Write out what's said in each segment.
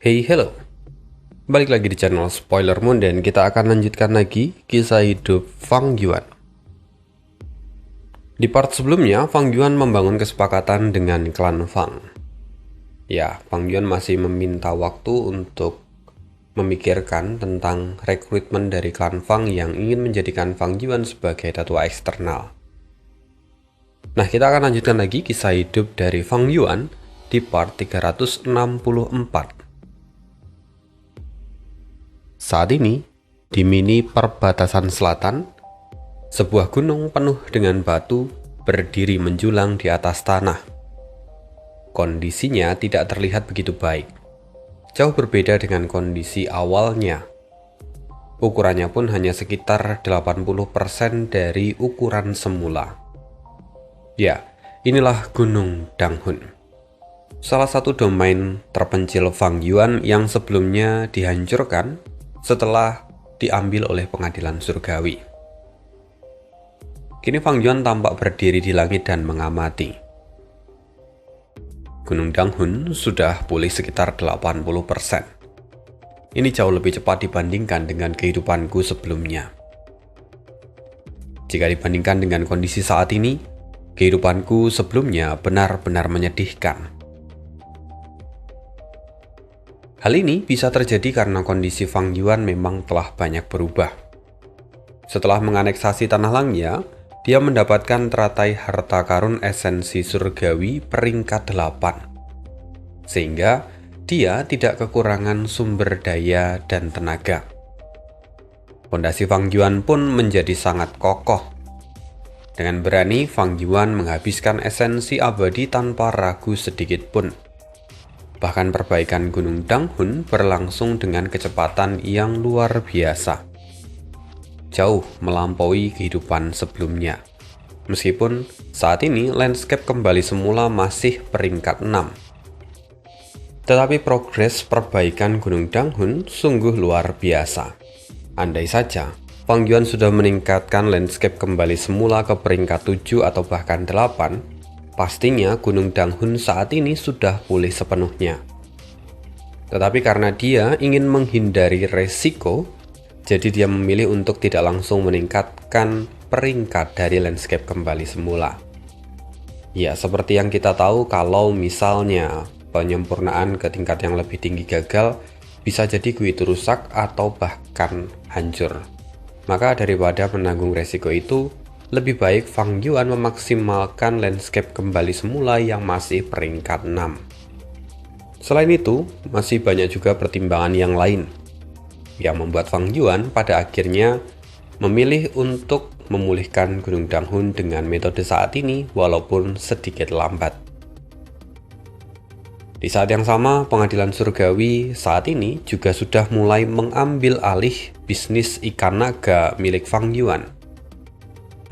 Hey, hello. Balik lagi di channel Spoiler Moon dan kita akan lanjutkan lagi kisah hidup Fang Yuan. Di part sebelumnya, Fang Yuan membangun kesepakatan dengan klan Fang. Ya, Fang Yuan masih meminta waktu untuk memikirkan tentang rekrutmen dari klan Fang yang ingin menjadikan Fang Yuan sebagai tetua eksternal. Nah, kita akan lanjutkan lagi kisah hidup dari Fang Yuan di part 364. Saat ini, di mini perbatasan selatan, sebuah gunung penuh dengan batu berdiri menjulang di atas tanah. Kondisinya tidak terlihat begitu baik, jauh berbeda dengan kondisi awalnya. Ukurannya pun hanya sekitar 80% dari ukuran semula. Ya, inilah Gunung Danghun, salah satu domain terpencil Fang Yuan yang sebelumnya dihancurkan setelah diambil oleh pengadilan surgawi. Kini Fang Yuan tampak berdiri di langit dan mengamati. Gunung Danghun sudah pulih sekitar 80%. Ini jauh lebih cepat dibandingkan dengan kehidupanku sebelumnya. Jika dibandingkan dengan kondisi saat ini, kehidupanku sebelumnya benar-benar menyedihkan. Hal ini bisa terjadi karena kondisi Fang Yuan memang telah banyak berubah. Setelah menganeksasi tanah Langya, dia mendapatkan teratai harta karun esensi surgawi peringkat 8. Sehingga dia tidak kekurangan sumber daya dan tenaga. Pondasi Fang Yuan pun menjadi sangat kokoh. Dengan berani, Fang Yuan menghabiskan esensi abadi tanpa ragu sedikit pun. Bahkan perbaikan Gunung Danghun berlangsung dengan kecepatan yang luar biasa. Jauh melampaui kehidupan sebelumnya. Meskipun saat ini landscape kembali semula masih peringkat 6. Tetapi progres perbaikan Gunung Danghun sungguh luar biasa. Andai saja Fang Yuan sudah meningkatkan landscape kembali semula ke peringkat 7 atau bahkan 8, pastinya Gunung Danghun saat ini sudah pulih sepenuhnya. Tetapi karena dia ingin menghindari resiko, jadi dia memilih untuk tidak langsung meningkatkan peringkat dari landscape kembali semula. Ya, seperti yang kita tahu, kalau misalnya penyempurnaan ke tingkat yang lebih tinggi gagal, bisa jadi GUI itu rusak atau bahkan hancur. Maka daripada menanggung resiko itu, lebih baik Fang Yuan memaksimalkan landscape kembali semula yang masih peringkat 6. Selain itu, masih banyak juga pertimbangan yang lain yang membuat Fang Yuan pada akhirnya memilih untuk memulihkan Gunung Danghun dengan metode saat ini walaupun sedikit lambat. Di saat yang sama, pengadilan surgawi saat ini juga sudah mulai mengambil alih bisnis ikan naga milik Fang Yuan.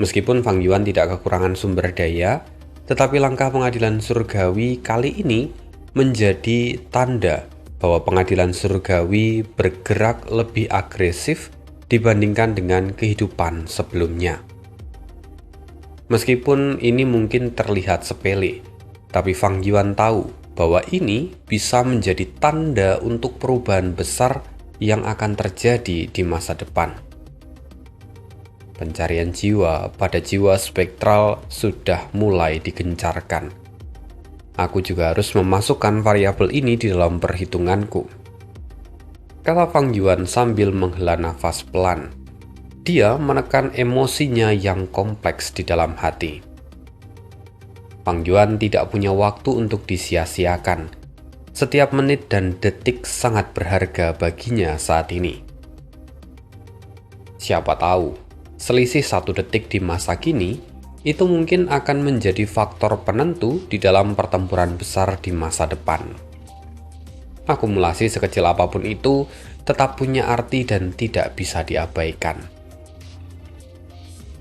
Meskipun Fang Yuan tidak kekurangan sumber daya, tetapi langkah pengadilan surgawi kali ini menjadi tanda bahwa pengadilan surgawi bergerak lebih agresif dibandingkan dengan kehidupan sebelumnya. Meskipun ini mungkin terlihat sepele, tapi Fang Yuan tahu bahwa ini bisa menjadi tanda untuk perubahan besar yang akan terjadi di masa depan. Pencarian jiwa pada jiwa spektral sudah mulai digencarkan. Aku juga harus memasukkan variabel ini di dalam perhitunganku, kata Fang Yuan sambil menghela nafas pelan. Dia menekan emosinya yang kompleks di dalam hati. Fang Yuan tidak punya waktu untuk disia-siakan. Setiap menit dan detik sangat berharga baginya saat ini. Siapa tahu, selisih 1 detik di masa kini itu mungkin akan menjadi faktor penentu di dalam pertempuran besar di masa depan. Akumulasi sekecil apapun itu tetap punya arti dan tidak bisa diabaikan.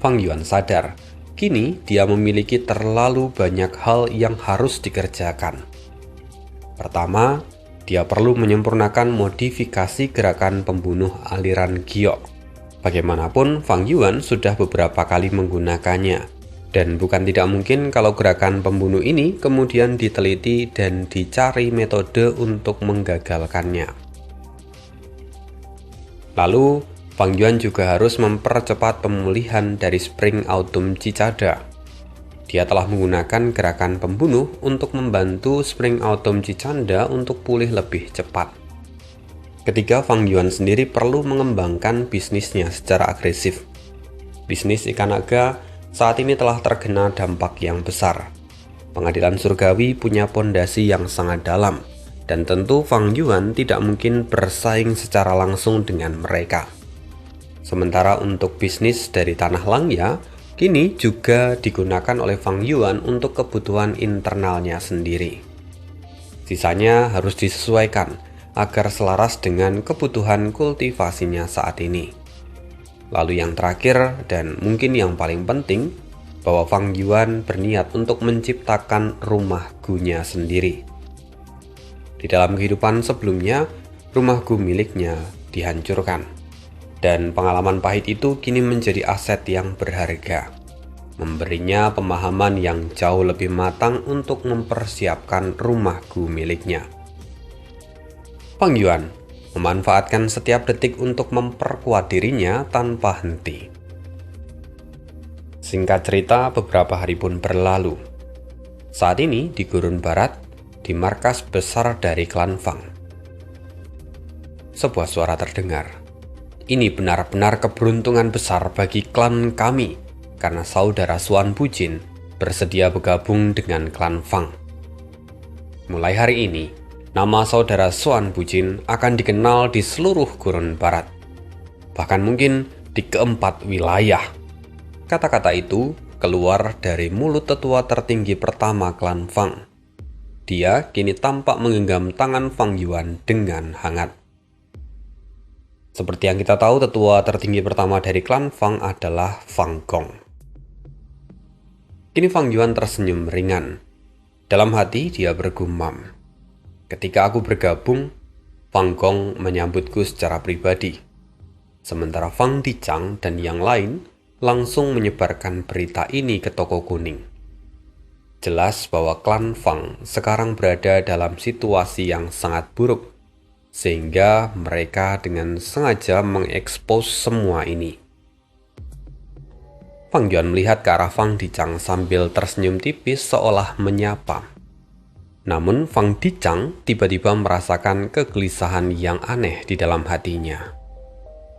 Fang Yuan sadar, kini dia memiliki terlalu banyak hal yang harus dikerjakan. Pertama, dia perlu menyempurnakan modifikasi gerakan pembunuh aliran giok. Bagaimanapun, Fang Yuan sudah beberapa kali menggunakannya. Dan bukan tidak mungkin kalau gerakan pembunuh ini kemudian diteliti dan dicari metode untuk menggagalkannya. Lalu, Fang Yuan juga harus mempercepat pemulihan dari Spring Autumn Cicada. Dia telah menggunakan gerakan pembunuh untuk membantu Spring Autumn Cicada untuk pulih lebih cepat. Ketiga, Fang Yuan sendiri perlu mengembangkan bisnisnya secara agresif. Bisnis ikan naga saat ini telah terkena dampak yang besar. Pengadilan surgawi punya pondasi yang sangat dalam, dan tentu Fang Yuan tidak mungkin bersaing secara langsung dengan mereka. Sementara untuk bisnis dari Tanah Langya, kini juga digunakan oleh Fang Yuan untuk kebutuhan internalnya sendiri. Sisanya harus disesuaikan agar selaras dengan kebutuhan kultivasinya saat ini. Lalu yang terakhir dan mungkin yang paling penting, bahwa Fang Yuan berniat untuk menciptakan rumah Gu-nya sendiri. Di dalam kehidupan sebelumnya, rumah Gu miliknya dihancurkan. Dan pengalaman pahit itu kini menjadi aset yang berharga, memberinya pemahaman yang jauh lebih matang untuk mempersiapkan rumah Gu miliknya. Fang Yuan memanfaatkan setiap detik untuk memperkuat dirinya tanpa henti. Singkat cerita, beberapa hari pun berlalu. Saat ini di Gurun Barat, di markas besar dari klan Fang. Sebuah suara terdengar. Ini benar-benar keberuntungan besar bagi klan kami, karena saudara Xuan Bujin bersedia bergabung dengan klan Fang. Mulai hari ini, nama saudara Xuan Bujin akan dikenal di seluruh Gurun Barat, bahkan mungkin di keempat wilayah. Kata-kata itu keluar dari mulut tetua tertinggi pertama klan Fang. Dia kini tampak menggenggam tangan Fang Yuan dengan hangat. Seperti yang kita tahu, tetua tertinggi pertama dari klan Fang adalah Fang Gong. Kini Fang Yuan tersenyum ringan. Dalam hati dia bergumam, ketika aku bergabung, Fang Gong menyambutku secara pribadi. Sementara Fang Dicang dan yang lain langsung menyebarkan berita ini ke toko kuning. Jelas bahwa klan Fang sekarang berada dalam situasi yang sangat buruk, sehingga mereka dengan sengaja mengekspos semua ini. Fang Yuan melihat ke arah Fang Dicang sambil tersenyum tipis seolah menyapa. Namun Fang Dicang tiba-tiba merasakan kegelisahan yang aneh di dalam hatinya.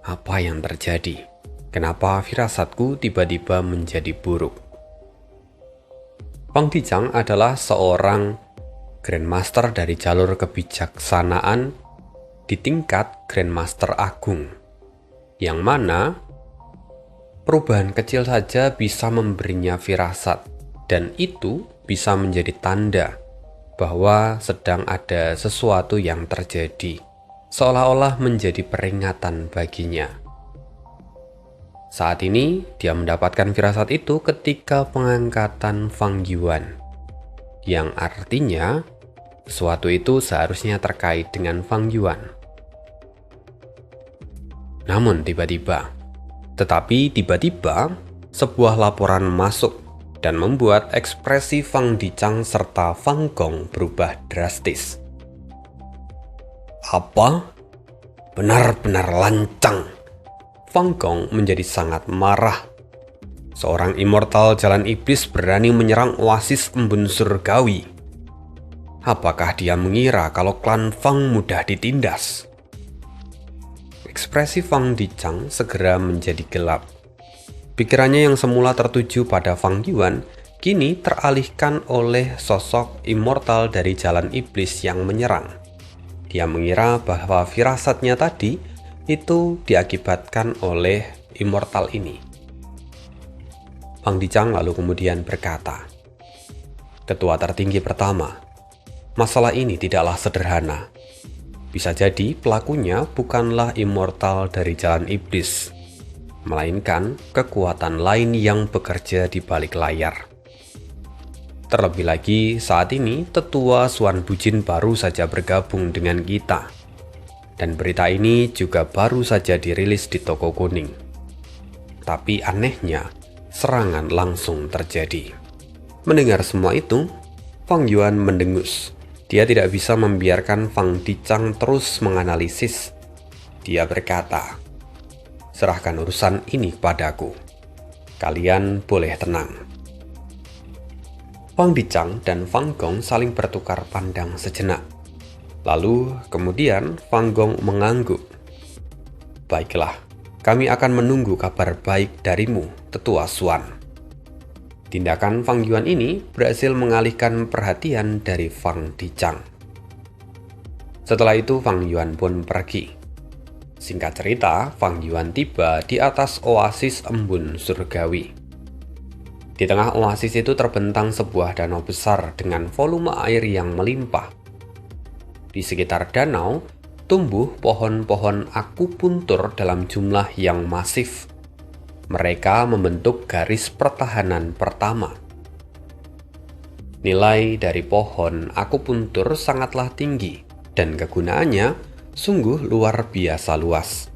Apa yang terjadi? Kenapa firasatku tiba-tiba menjadi buruk? Fang Dicang adalah seorang Grandmaster dari jalur kebijaksanaan di tingkat Grandmaster Agung, yang mana perubahan kecil saja bisa memberinya firasat, dan itu bisa menjadi tanda bahwa sedang ada sesuatu yang terjadi, seolah-olah menjadi peringatan baginya. Saat ini, dia mendapatkan firasat itu ketika pengangkatan Fang Yuan, yang artinya sesuatu itu seharusnya terkait dengan Fang Yuan. Namun tiba-tiba, sebuah laporan masuk dan membuat ekspresi Fang Dicang serta Fang Gong berubah drastis. Apa? Benar-benar lancang. Fang Gong menjadi sangat marah. Seorang immortal jalan iblis berani menyerang oasis embun surgawi. Apakah dia mengira kalau klan Fang mudah ditindas? Ekspresi Fang Dicang segera menjadi gelap. Pikirannya yang semula tertuju pada Fang Yuan kini teralihkan oleh sosok immortal dari jalan iblis yang menyerang. Dia mengira bahwa firasatnya tadi itu diakibatkan oleh immortal ini. Fang Dicang lalu kemudian berkata, "Tetua tertinggi pertama, masalah ini tidaklah sederhana. Bisa jadi pelakunya bukanlah immortal dari jalan iblis, melainkan kekuatan lain yang bekerja di balik layar. Terlebih lagi, saat ini tetua Xuan Bujin baru saja bergabung dengan kita. Dan berita ini juga baru saja dirilis di toko kuning. Tapi anehnya, serangan langsung terjadi. Mendengar semua itu, Fang Yuan mendengus. Dia tidak bisa membiarkan Fang Dicang terus menganalisis. Dia berkata, "Serahkan urusan ini kepadaku. Kalian boleh tenang." Fang Dicang dan Fang Gong saling bertukar pandang sejenak. Lalu kemudian Fang Gong mengangguk. "Baiklah, kami akan menunggu kabar baik darimu, Tetua Xuan." Tindakan Fang Yuan ini berhasil mengalihkan perhatian dari Fang Dicang. Setelah itu Fang Yuan pun pergi. Singkat cerita, Fang Yuan tiba di atas oasis embun surgawi. Di tengah oasis itu terbentang sebuah danau besar dengan volume air yang melimpah. Di sekitar danau, tumbuh pohon-pohon akupuntur dalam jumlah yang masif. Mereka membentuk garis pertahanan pertama. Nilai dari pohon akupuntur sangatlah tinggi dan kegunaannya sungguh luar biasa luas.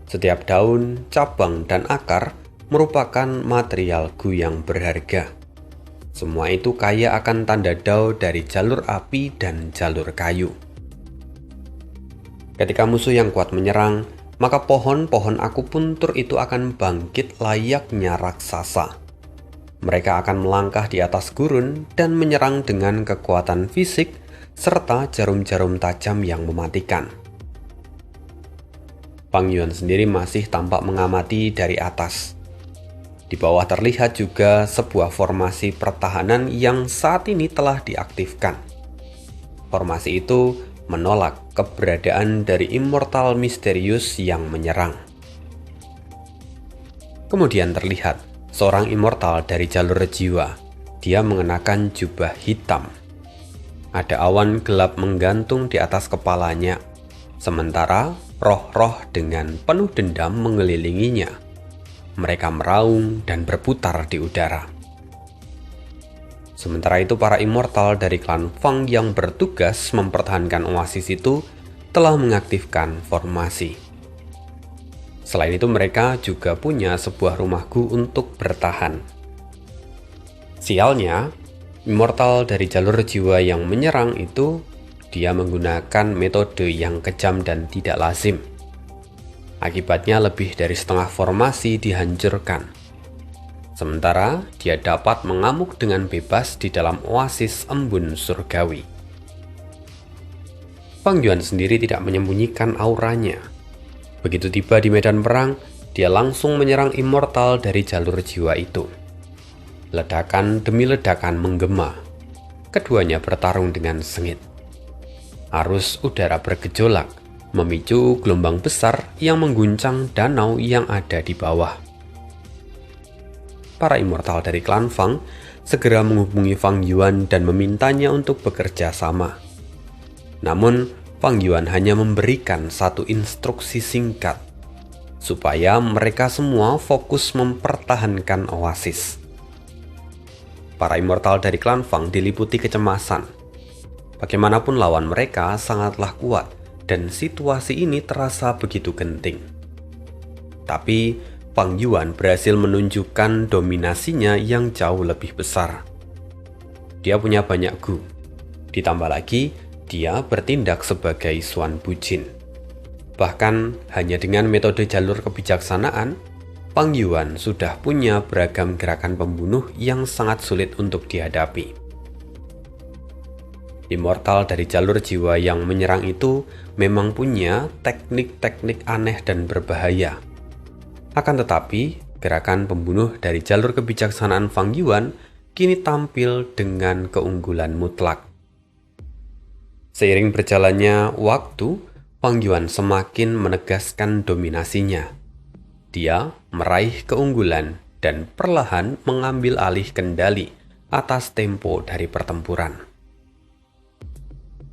Setiap daun, cabang, dan akar merupakan material gu yang berharga. Semua itu kaya akan tanda dao dari jalur api dan jalur kayu. Ketika musuh yang kuat menyerang, maka pohon-pohon akupuntur itu akan bangkit layaknya raksasa. Mereka akan melangkah di atas gurun dan menyerang dengan kekuatan fisik serta jarum-jarum tajam yang mematikan. Fang Yuan sendiri masih tampak mengamati dari atas. Di bawah terlihat juga sebuah formasi pertahanan yang saat ini telah diaktifkan. Formasi itu menolak keberadaan dari immortal misterius yang menyerang. Kemudian terlihat seorang immortal dari jalur jiwa. Dia mengenakan jubah hitam. Ada awan gelap menggantung di atas kepalanya, sementara roh-roh dengan penuh dendam mengelilinginya. Mereka meraung dan berputar di udara. Sementara itu para immortal dari klan Fang yang bertugas mempertahankan oasis itu telah mengaktifkan formasi. Selain itu mereka juga punya sebuah rumah gu untuk bertahan. Sialnya, immortal dari jalur jiwa yang menyerang itu dia menggunakan metode yang kejam dan tidak lazim. Akibatnya lebih dari setengah formasi dihancurkan. Sementara dia dapat mengamuk dengan bebas di dalam oasis embun surgawi. Fang Yuan sendiri tidak menyembunyikan auranya. Begitu tiba di medan perang, dia langsung menyerang immortal dari jalur jiwa itu. Ledakan demi ledakan menggema. Keduanya bertarung dengan sengit. Arus udara bergejolak, memicu gelombang besar yang mengguncang danau yang ada di bawah. Para immortal dari klan Fang segera menghubungi Fang Yuan dan memintanya untuk bekerja sama. Namun, Fang Yuan hanya memberikan satu instruksi singkat, supaya mereka semua fokus mempertahankan oasis. Para immortal dari klan Fang diliputi kecemasan. Bagaimanapun lawan mereka sangatlah kuat, dan situasi ini terasa begitu genting. Tapi Fang Yuan berhasil menunjukkan dominasinya yang jauh lebih besar. Dia punya banyak gu. Ditambah lagi, dia bertindak sebagai Xuan Bujin. Bahkan hanya dengan metode jalur kebijaksanaan, Fang Yuan sudah punya beragam gerakan pembunuh yang sangat sulit untuk dihadapi. Immortal dari jalur jiwa yang menyerang itu memang punya teknik-teknik aneh dan berbahaya. Akan tetapi, gerakan pembunuh dari jalur kebijaksanaan Fang Yuan kini tampil dengan keunggulan mutlak. Seiring berjalannya waktu, Fang Yuan semakin menegaskan dominasinya. Dia meraih keunggulan dan perlahan mengambil alih kendali atas tempo dari pertempuran.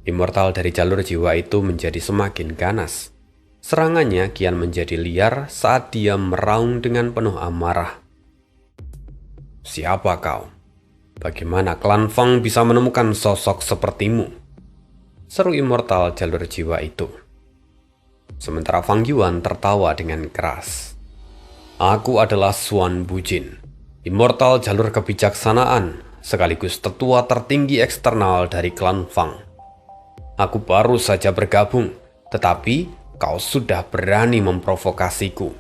Immortal dari jalur jiwa itu menjadi semakin ganas. Serangannya kian menjadi liar saat dia meraung dengan penuh amarah. "Siapa kau? Bagaimana klan Fang bisa menemukan sosok sepertimu?" seru immortal jalur jiwa itu. Sementara Fang Yuan tertawa dengan keras. "Aku adalah Xuan Bujin, immortal jalur kebijaksanaan, sekaligus tetua tertinggi eksternal dari klan Fang. Aku baru saja bergabung, tetapi kau sudah berani memprovokasiku.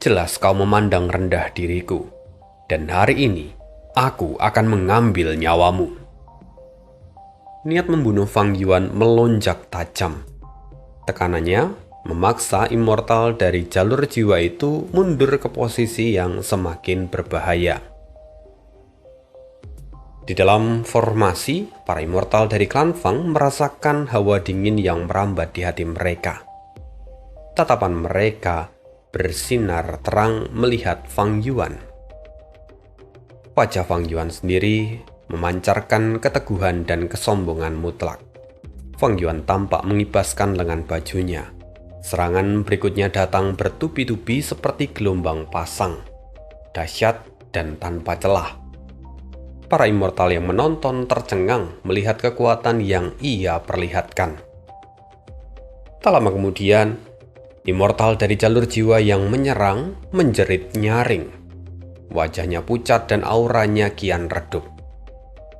Jelas kau memandang rendah diriku, dan hari ini aku akan mengambil nyawamu. Niat membunuh Fang Yuan melonjak tajam. Tekanannya memaksa immortal dari jalur jiwa itu mundur ke posisi yang semakin berbahaya. Di dalam formasi, para immortal dari klan Fang merasakan hawa dingin yang merambat di hati mereka. Tatapan mereka bersinar terang melihat Fang Yuan. Wajah Fang Yuan sendiri memancarkan keteguhan dan kesombongan mutlak. Fang Yuan tampak mengibaskan lengan bajunya. Serangan berikutnya datang bertubi-tubi seperti gelombang pasang, dahsyat dan tanpa celah. Para immortal yang menonton tercengang melihat kekuatan yang ia perlihatkan. Tak lama kemudian, immortal dari jalur jiwa yang menyerang menjerit nyaring. Wajahnya pucat dan auranya kian redup.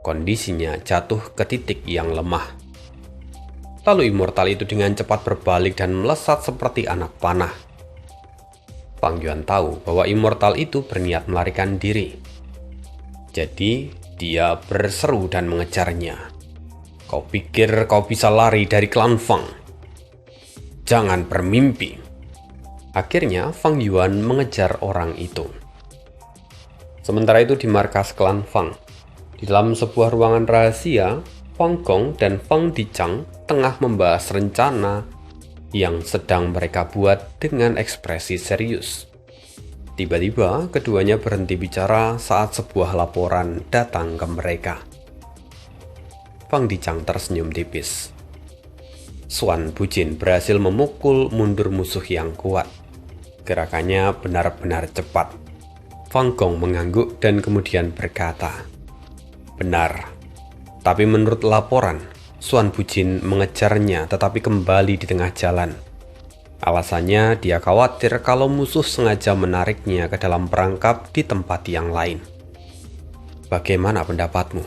Kondisinya jatuh ke titik yang lemah. Lalu immortal itu dengan cepat berbalik dan melesat seperti anak panah. Fang Yuan tahu bahwa immortal itu berniat melarikan diri. Jadi, dia berseru dan mengejarnya. Kau pikir kau bisa lari dari klan Fang? Jangan bermimpi. Akhirnya, Fang Yuan mengejar orang itu. Sementara itu di markas klan Fang, di dalam sebuah ruangan rahasia, Fang Gong dan Fang Dichang tengah membahas rencana yang sedang mereka buat dengan ekspresi serius. Tiba-tiba, keduanya berhenti bicara saat sebuah laporan datang ke mereka. Fang Dichang tersenyum tipis. Xuan Bujin berhasil memukul mundur musuh yang kuat. Gerakannya benar-benar cepat. Fang Gong mengangguk dan kemudian berkata, "Benar, tapi menurut laporan, Xuan Bujin mengejarnya tetapi kembali di tengah jalan. Alasannya dia khawatir kalau musuh sengaja menariknya ke dalam perangkap di tempat yang lain." Bagaimana pendapatmu?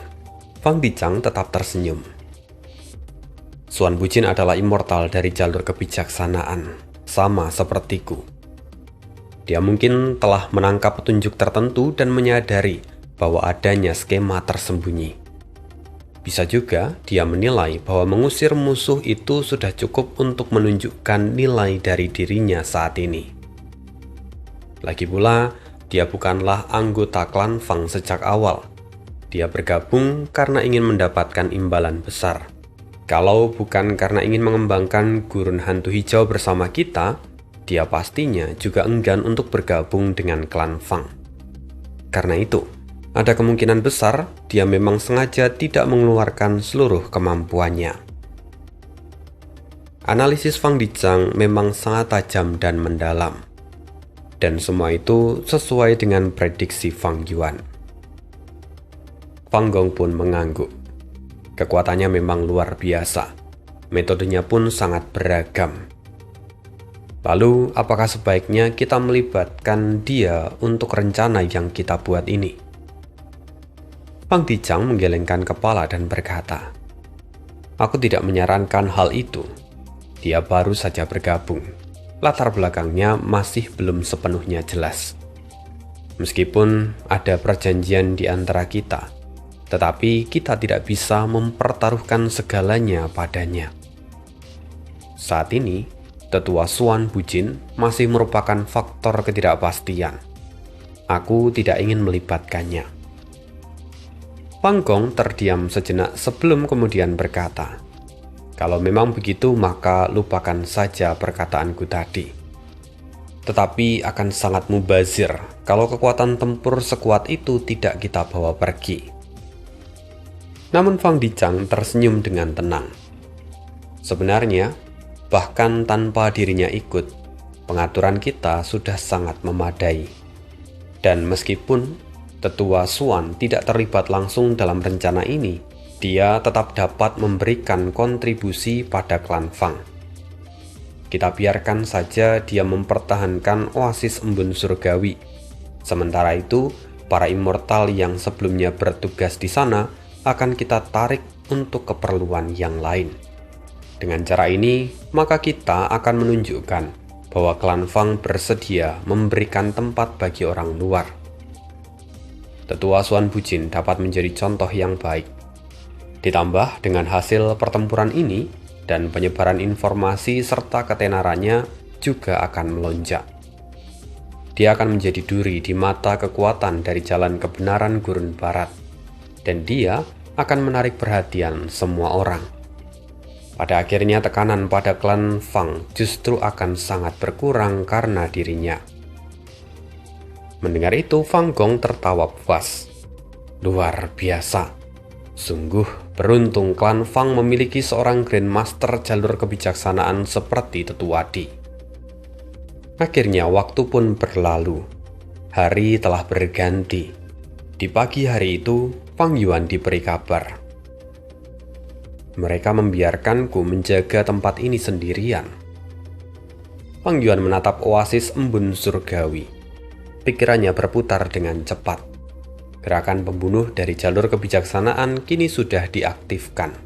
Fang Dichang tetap tersenyum. Xuan Bujin adalah immortal dari jalur kebijaksanaan, sama sepertiku. Dia mungkin telah menangkap petunjuk tertentu dan menyadari bahwa adanya skema tersembunyi. Bisa juga dia menilai bahwa mengusir musuh itu sudah cukup untuk menunjukkan nilai dari dirinya saat ini. Lagi pula, dia bukanlah anggota klan Fang sejak awal. Dia bergabung karena ingin mendapatkan imbalan besar. Kalau bukan karena ingin mengembangkan gurun hantu hijau bersama kita, dia pastinya juga enggan untuk bergabung dengan klan Fang. Karena itu, ada kemungkinan besar dia memang sengaja tidak mengeluarkan seluruh kemampuannya. Analisis Fang Dichang memang sangat tajam dan mendalam. Dan semua itu sesuai dengan prediksi Fang Yuan. Fang Gong pun mengangguk. Kekuatannya memang luar biasa. Metodenya pun sangat beragam. Lalu, apakah sebaiknya kita melibatkan dia untuk rencana yang kita buat ini? Fang Dichang menggelengkan kepala dan berkata, "Aku tidak menyarankan hal itu. Dia baru saja bergabung. Latar belakangnya masih belum sepenuhnya jelas. Meskipun ada perjanjian di antara kita, tetapi kita tidak bisa mempertaruhkan segalanya padanya. Saat ini, tetua Xuan Bujin masih merupakan faktor ketidakpastian. Aku tidak ingin melibatkannya." Fang Gong terdiam sejenak sebelum kemudian berkata, "Kalau memang begitu, maka lupakan saja perkataanku tadi. Tetapi akan sangat mubazir kalau kekuatan tempur sekuat itu tidak kita bawa pergi." Namun Fang Dichang tersenyum dengan tenang. Sebenarnya, bahkan tanpa dirinya ikut, pengaturan kita sudah sangat memadai. Dan meskipun tetua Xuan tidak terlibat langsung dalam rencana ini, dia tetap dapat memberikan kontribusi pada klan Fang. Kita biarkan saja dia mempertahankan oasis embun surgawi. Sementara itu, para immortal yang sebelumnya bertugas di sana akan kita tarik untuk keperluan yang lain. Dengan cara ini, maka kita akan menunjukkan bahwa klan Fang bersedia memberikan tempat bagi orang luar. Tetua Xuan Bujin dapat menjadi contoh yang baik. Ditambah dengan hasil pertempuran ini dan penyebaran informasi serta ketenarannya juga akan melonjak. Dia akan menjadi duri di mata kekuatan dari jalan kebenaran Gurun Barat, dan dia akan menarik perhatian semua orang. Pada akhirnya tekanan pada klan Fang justru akan sangat berkurang karena dirinya. Mendengar itu, Fang Gong tertawa puas. Luar biasa. Sungguh beruntung klan Fang memiliki seorang Grandmaster jalur kebijaksanaan seperti Tetua Di. Akhirnya waktu pun berlalu. Hari telah berganti. Di pagi hari itu, Fang Yuan diberi kabar. Mereka membiarkanku menjaga tempat ini sendirian. Fang Yuan menatap oasis embun surgawi. Pikirannya berputar dengan cepat. Gerakan pembunuh dari jalur kebijaksanaan kini sudah diaktifkan.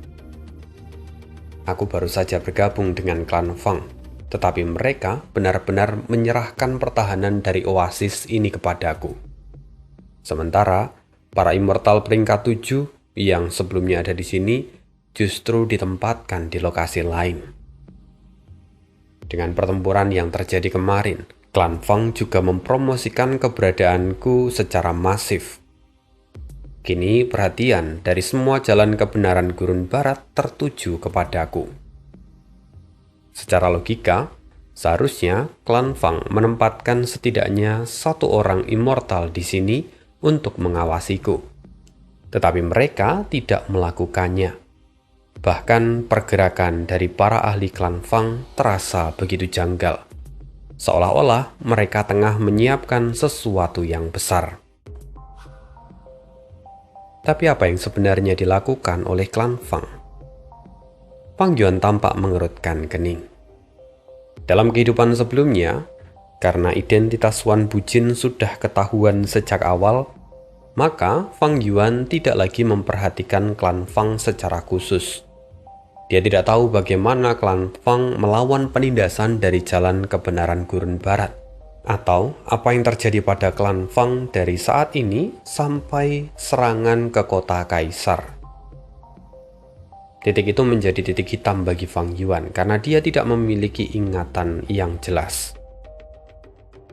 Aku baru saja bergabung dengan klan Fang, tetapi mereka benar-benar menyerahkan pertahanan dari oasis ini kepadaku. Sementara, para immortal peringkat 7 yang sebelumnya ada di sini justru ditempatkan di lokasi lain. Dengan pertempuran yang terjadi kemarin, klan Fang juga mempromosikan keberadaanku secara masif. Kini perhatian dari semua jalan kebenaran Gurun Barat tertuju kepadaku. Secara logika, seharusnya klan Fang menempatkan setidaknya satu orang immortal di sini untuk mengawasiku. Tetapi mereka tidak melakukannya. Bahkan pergerakan dari para ahli klan Fang terasa begitu janggal. Seolah-olah mereka tengah menyiapkan sesuatu yang besar. Tapi apa yang sebenarnya dilakukan oleh klan Fang? Fang Yuan tampak mengerutkan kening. Dalam kehidupan sebelumnya, karena identitas Xuan Bujin sudah ketahuan sejak awal, maka Fang Yuan tidak lagi memperhatikan klan Fang secara khusus. Dia tidak tahu bagaimana klan Fang melawan penindasan dari jalan kebenaran Gurun Barat, atau apa yang terjadi pada klan Fang dari saat ini sampai serangan ke kota Kaisar. Titik itu menjadi titik hitam bagi Fang Yuan karena dia tidak memiliki ingatan yang jelas.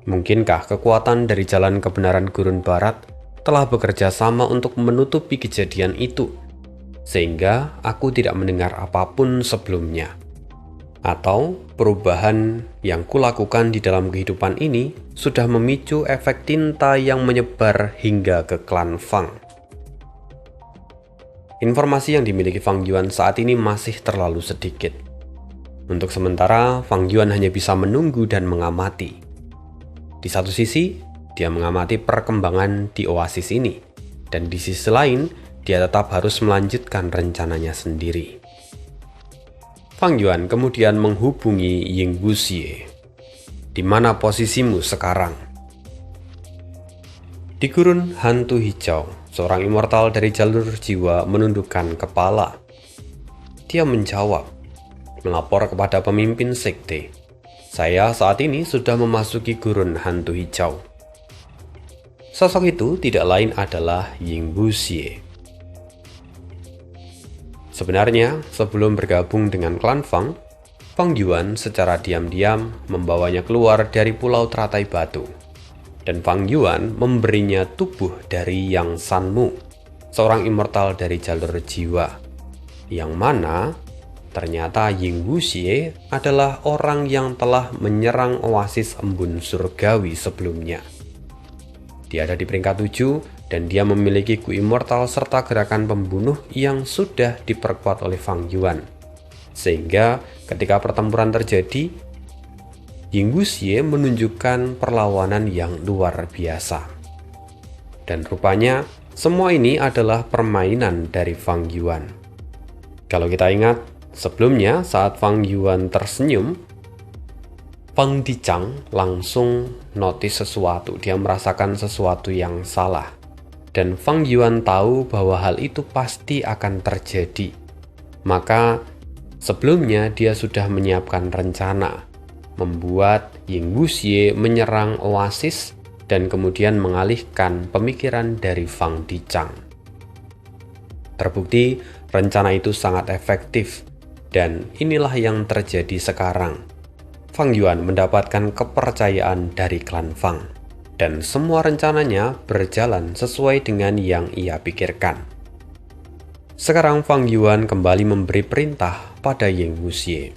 Mungkinkah kekuatan dari jalan kebenaran Gurun Barat telah bekerja sama untuk menutupi kejadian itu, sehingga aku tidak mendengar apapun sebelumnya? Atau perubahan yang kulakukan di dalam kehidupan ini sudah memicu efek tinta yang menyebar hingga ke klan Fang. Informasi yang dimiliki Fang Yuan saat ini masih terlalu sedikit. Untuk sementara, Fang Yuan hanya bisa menunggu dan mengamati. Di satu sisi, dia mengamati perkembangan di oasis ini, dan di sisi lain, dia tetap harus melanjutkan rencananya sendiri. Fang Yuan kemudian menghubungi Ying Wuxie. Di mana posisimu sekarang? Di gurun hantu hijau, seorang immortal dari jalur jiwa menundukkan kepala. Dia menjawab, melapor kepada pemimpin sekte. Saya saat ini sudah memasuki gurun hantu hijau. Sosok itu tidak lain adalah Ying Wuxie. Sebenarnya, sebelum bergabung dengan klan Fang, Fang Yuan secara diam-diam membawanya keluar dari pulau teratai batu. Dan Fang Yuan memberinya tubuh dari Yang Sanmu, seorang immortal dari jalur jiwa. Yang mana, ternyata Ying Wuxie adalah orang yang telah menyerang oasis embun surgawi sebelumnya. Dia ada di peringkat 7, dan dia memiliki Gu Immortal serta gerakan pembunuh yang sudah diperkuat oleh Fang Yuan. Sehingga ketika pertempuran terjadi, Ying Wuxie menunjukkan perlawanan yang luar biasa. Dan rupanya semua ini adalah permainan dari Fang Yuan. Kalau kita ingat, sebelumnya saat Fang Yuan tersenyum, Fang Dichang langsung notice sesuatu. Dia merasakan sesuatu yang salah. Dan Fang Yuan tahu bahwa hal itu pasti akan terjadi. Maka sebelumnya dia sudah menyiapkan rencana, membuat Ying Wuxie menyerang oasis dan kemudian mengalihkan pemikiran dari Fang Dichang. Terbukti rencana itu sangat efektif, dan inilah yang terjadi sekarang. Fang Yuan mendapatkan kepercayaan dari klan Fang, dan semua rencananya berjalan sesuai dengan yang ia pikirkan. Sekarang Fang Yuan kembali memberi perintah pada Ying Wuxie.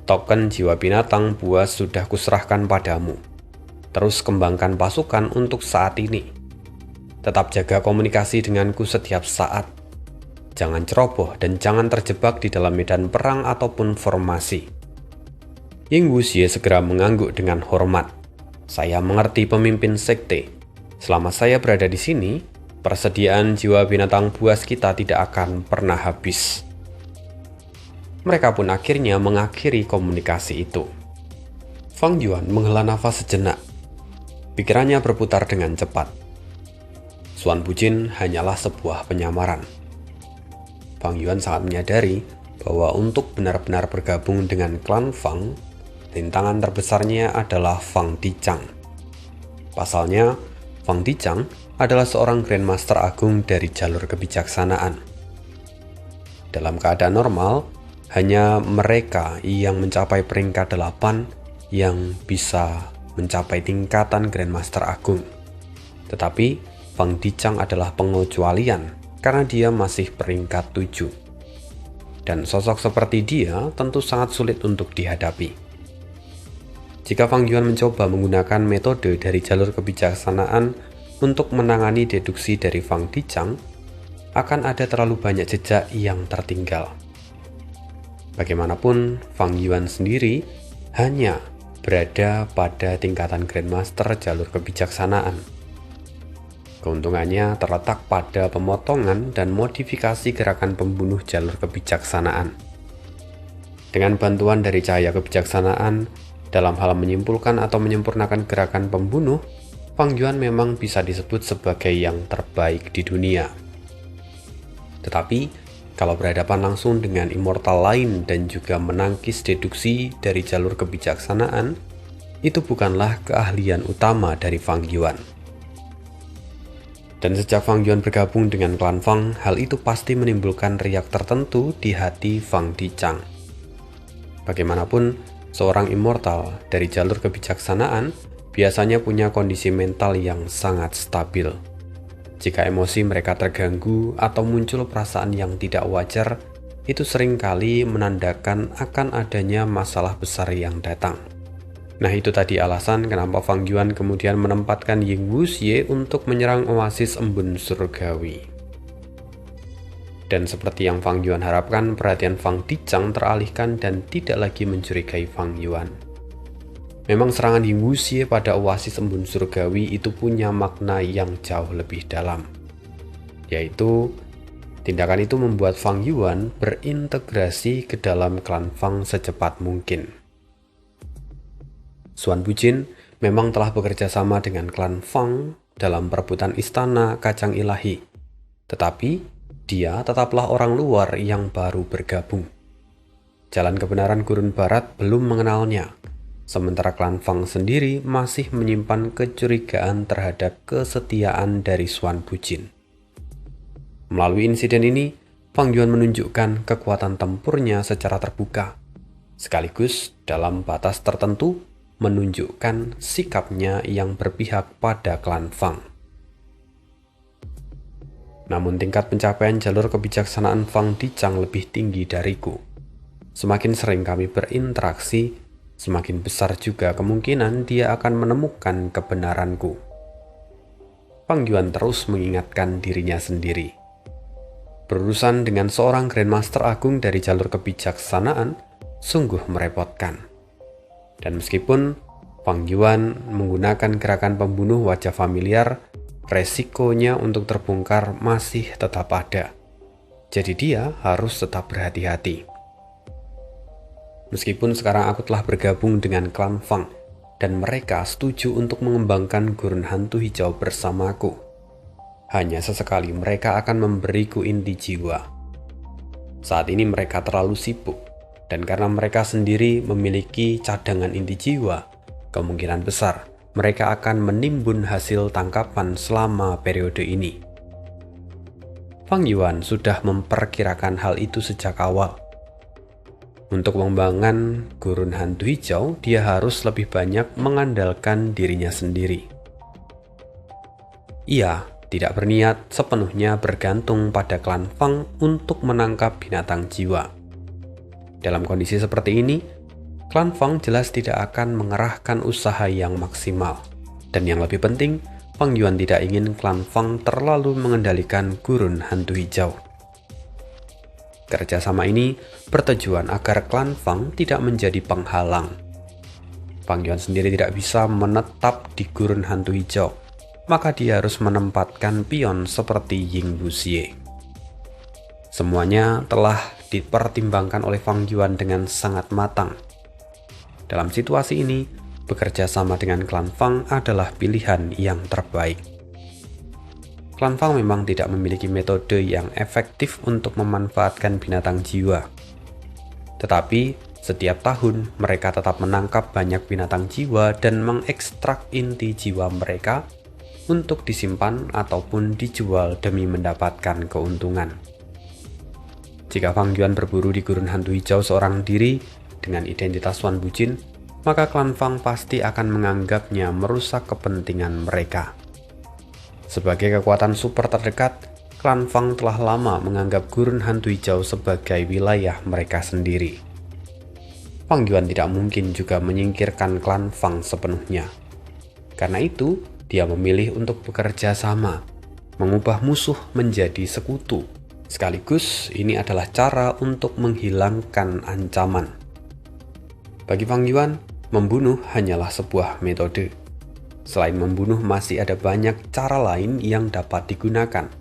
Token jiwa binatang buas sudah kuserahkan padamu. Terus kembangkan pasukan untuk saat ini. Tetap jaga komunikasi denganku setiap saat. Jangan ceroboh dan jangan terjebak di dalam medan perang ataupun formasi. Ying Wuxie segera mengangguk dengan hormat. Saya mengerti pemimpin sekte. Selama saya berada di sini, persediaan jiwa binatang buas kita tidak akan pernah habis. Mereka pun akhirnya mengakhiri komunikasi itu. Fang Yuan menghela nafas sejenak. Pikirannya berputar dengan cepat. Xuan Bujin hanyalah sebuah penyamaran. Fang Yuan sangat menyadari bahwa untuk benar-benar bergabung dengan klan Fang, rintangan terbesarnya adalah Fang Dichang. Pasalnya, Fang Dichang adalah seorang Grandmaster Agung dari jalur kebijaksanaan. Dalam keadaan normal, hanya mereka yang mencapai peringkat 8 yang bisa mencapai tingkatan Grandmaster Agung. Tetapi Fang Dichang adalah pengecualian karena dia masih peringkat 7. Dan sosok seperti dia tentu sangat sulit untuk dihadapi. Jika Fang Yuan mencoba menggunakan metode dari jalur kebijaksanaan untuk menangani deduksi dari Fang Dichang, akan ada terlalu banyak jejak yang tertinggal. Bagaimanapun, Fang Yuan sendiri hanya berada pada tingkatan Grandmaster jalur kebijaksanaan. Keuntungannya terletak pada pemotongan dan modifikasi gerakan pembunuh jalur kebijaksanaan. Dengan bantuan dari cahaya kebijaksanaan, dalam hal menyimpulkan atau menyempurnakan gerakan pembunuh, Fang Yuan memang bisa disebut sebagai yang terbaik di dunia. Tetapi, kalau berhadapan langsung dengan immortal lain dan juga menangkis deduksi dari jalur kebijaksanaan, itu bukanlah keahlian utama dari Fang Yuan. Dan sejak Fang Yuan bergabung dengan klan Fang, hal itu pasti menimbulkan riak tertentu di hati Fang Dichang. Bagaimanapun, seorang immortal dari jalur kebijaksanaan biasanya punya kondisi mental yang sangat stabil. Jika emosi mereka terganggu atau muncul perasaan yang tidak wajar, itu seringkali menandakan akan adanya masalah besar yang datang. Nah, itu tadi alasan kenapa Fang Yuan kemudian menempatkan Ying Wuxie untuk menyerang oasis embun surgawi. Dan seperti yang Fang Yuan harapkan, perhatian Fang Dichang teralihkan dan tidak lagi mencurigai Fang Yuan. Memang serangan Ying Wuxie pada oasis embun surgawi itu punya makna yang jauh lebih dalam, yaitu tindakan itu membuat Fang Yuan berintegrasi ke dalam klan Fang secepat mungkin. Xuan Bujin memang telah bekerja sama dengan klan Fang dalam perebutan istana kacang ilahi, tetapi dia tetaplah orang luar yang baru bergabung. Jalan kebenaran gurun barat belum mengenalnya, sementara klan Fang sendiri masih menyimpan kecurigaan terhadap kesetiaan dari Xuan Bujin. Melalui insiden ini, Fang Yuan menunjukkan kekuatan tempurnya secara terbuka, sekaligus dalam batas tertentu menunjukkan sikapnya yang berpihak pada klan Fang. Namun tingkat pencapaian jalur kebijaksanaan Fang Dichang lebih tinggi dariku. Semakin sering kami berinteraksi, semakin besar juga kemungkinan dia akan menemukan kebenaranku. Fang Yuan terus mengingatkan dirinya sendiri. Berurusan dengan seorang Grandmaster Agung dari jalur kebijaksanaan sungguh merepotkan. Dan meskipun Fang Yuan menggunakan gerakan pembunuh wajah familiar, resikonya untuk terbongkar masih tetap ada. Jadi dia harus tetap berhati-hati. Meskipun sekarang aku telah bergabung dengan klan Fang dan mereka setuju untuk mengembangkan gurun hantu hijau bersamaku, Hanya sesekali mereka akan memberiku inti jiwa. Saat ini mereka terlalu sibuk, dan karena mereka sendiri memiliki cadangan inti jiwa, kemungkinan besar mereka akan menimbun hasil tangkapan selama periode ini. Fang Yuan sudah memperkirakan hal itu sejak awal. Untuk mengembangkan gurun hantu hijau, dia harus lebih banyak mengandalkan dirinya sendiri. Ia tidak berniat sepenuhnya bergantung pada klan Fang untuk menangkap binatang jiwa. Dalam kondisi seperti ini, klan Fang jelas tidak akan mengerahkan usaha yang maksimal. Dan yang lebih penting, Fang Yuan tidak ingin klan Fang terlalu mengendalikan gurun hantu hijau. Kerjasama ini bertujuan agar klan Fang tidak menjadi penghalang. Fang Yuan sendiri tidak bisa menetap di gurun hantu hijau, maka dia harus menempatkan pion seperti Ying Wuxie. Semuanya telah dipertimbangkan oleh Fang Yuan dengan sangat matang. Dalam situasi ini, bekerja sama dengan klan Fang adalah pilihan yang terbaik. Klan Fang memang tidak memiliki metode yang efektif untuk memanfaatkan binatang jiwa. Tetapi, setiap tahun mereka tetap menangkap banyak binatang jiwa dan mengekstrak inti jiwa mereka untuk disimpan ataupun dijual demi mendapatkan keuntungan. Jika Fang Yuan berburu di gurun hantu hijau seorang diri dengan identitas Wan Bujin, maka klan Fang pasti akan menganggapnya merusak kepentingan mereka. Sebagai kekuatan super terdekat, klan Fang telah lama menganggap gurun hantu hijau sebagai wilayah mereka sendiri. Fang Yuan tidak mungkin juga menyingkirkan klan Fang sepenuhnya. Karena itu, dia memilih untuk bekerja sama, mengubah musuh menjadi sekutu. Sekaligus, ini adalah cara untuk menghilangkan ancaman. Bagi Fang Yuan, membunuh hanyalah sebuah metode. Selain membunuh, masih ada banyak cara lain yang dapat digunakan.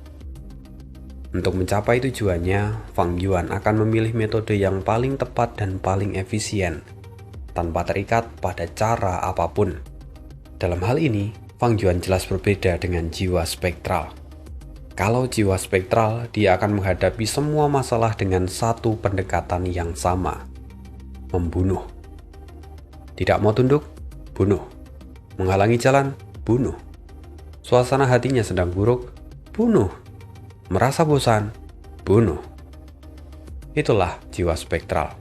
Untuk mencapai tujuannya, Fang Yuan akan memilih metode yang paling tepat dan paling efisien, tanpa terikat pada cara apapun. Dalam hal ini, Fang Yuan jelas berbeda dengan jiwa spektral. Kalau jiwa spektral, dia akan menghadapi semua masalah dengan satu pendekatan yang sama: membunuh. Tidak mau tunduk? Bunuh. Menghalangi jalan? Bunuh. Suasana hatinya sedang buruk? Bunuh. Merasa bosan? Bunuh. Itulah jiwa spektral.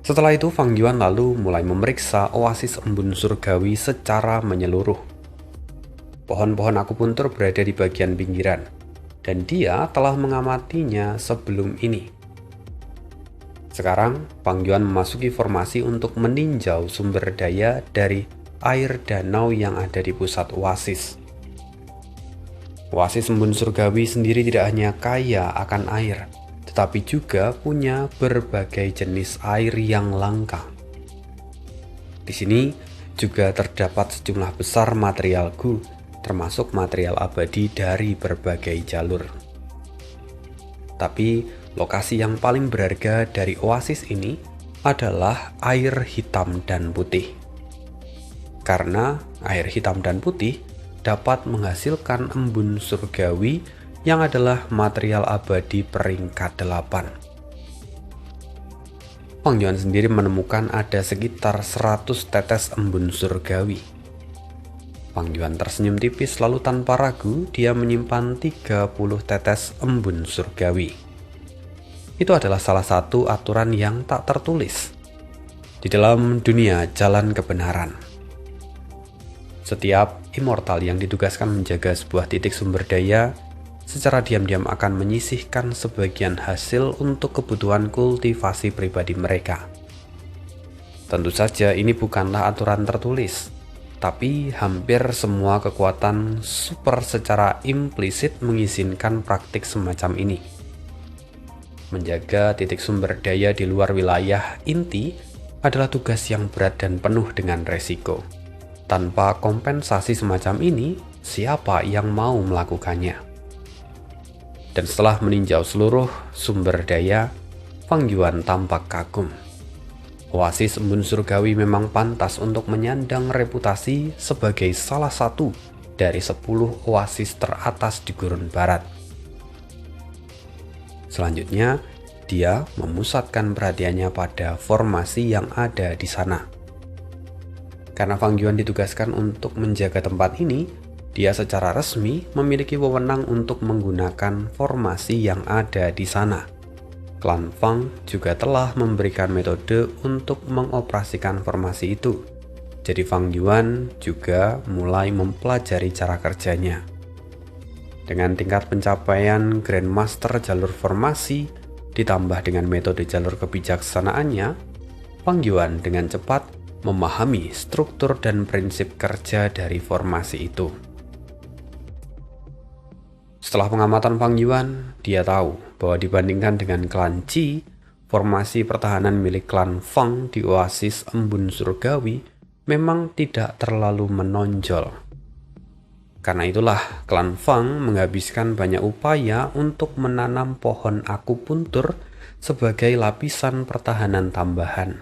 Setelah itu, Fang Yuan lalu mulai memeriksa oasis embun surgawi secara menyeluruh. Pohon-pohon akupuntur berada di bagian pinggiran, dan dia telah mengamatinya sebelum ini. Sekarang, Fang Yuan memasuki formasi untuk meninjau sumber daya dari air danau yang ada di pusat oasis. Oasis embun surgawi sendiri tidak hanya kaya akan air, tetapi juga punya berbagai jenis air yang langka. Di sini juga terdapat sejumlah besar material gu, termasuk material abadi dari berbagai jalur. Tapi lokasi yang paling berharga dari oasis ini adalah air hitam dan putih. Karena air hitam dan putih dapat menghasilkan embun surgawi yang adalah material abadi peringkat 8. Fang Yuan sendiri menemukan ada sekitar 100 tetes embun surgawi. Fang Yuan tersenyum tipis lalu tanpa ragu dia menyimpan 30 tetes embun surgawi. Itu adalah salah satu aturan yang tak tertulis di dalam dunia jalan kebenaran. Setiap immortal yang ditugaskan menjaga sebuah titik sumber daya secara diam-diam akan menyisihkan sebagian hasil untuk kebutuhan kultivasi pribadi mereka. Tentu saja ini bukanlah aturan tertulis, tapi hampir semua kekuatan super secara implisit mengizinkan praktik semacam ini. Menjaga titik sumber daya di luar wilayah inti adalah tugas yang berat dan penuh dengan resiko. Tanpa kompensasi semacam ini, siapa yang mau melakukannya? Dan setelah meninjau seluruh sumber daya, Fang Yuan tampak kagum. Oasis embun surgawi memang pantas untuk menyandang reputasi sebagai salah satu dari 10 oasis teratas di Gurun Barat. Selanjutnya, dia memusatkan perhatiannya pada formasi yang ada di sana. Karena Fang Yuan ditugaskan untuk menjaga tempat ini, dia secara resmi memiliki wewenang untuk menggunakan formasi yang ada di sana. Klan Fang juga telah memberikan metode untuk mengoperasikan formasi itu. Jadi Fang Yuan juga mulai mempelajari cara kerjanya. Dengan tingkat pencapaian Grandmaster jalur formasi, ditambah dengan metode jalur kebijaksanaannya, Fang Yuan dengan cepat memahami struktur dan prinsip kerja dari formasi itu. Setelah pengamatan Fang Yuan, dia tahu bahwa dibandingkan dengan klan Qi, formasi pertahanan milik klan Fang di oasis Embun Surgawi memang tidak terlalu menonjol. Karena itulah klan Fang menghabiskan banyak upaya untuk menanam pohon akupuntur sebagai lapisan pertahanan tambahan.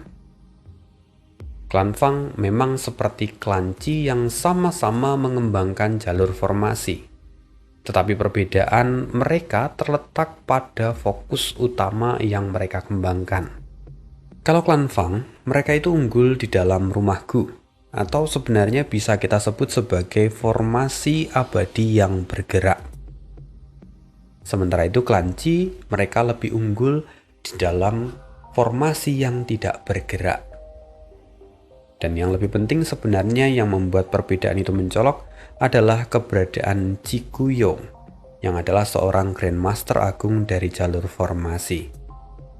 Klan Fang memang seperti klan Qi yang sama-sama mengembangkan jalur formasi. Tetapi perbedaan mereka terletak pada fokus utama yang mereka kembangkan. Kalau klan Fang, mereka itu unggul di dalam rumah Gu, atau sebenarnya bisa kita sebut sebagai formasi abadi yang bergerak. Sementara itu klan Qi, mereka lebih unggul di dalam formasi yang tidak bergerak. Dan yang lebih penting sebenarnya yang membuat perbedaan itu mencolok adalah keberadaan Qi Guyong, yang adalah seorang Grandmaster Agung dari jalur formasi.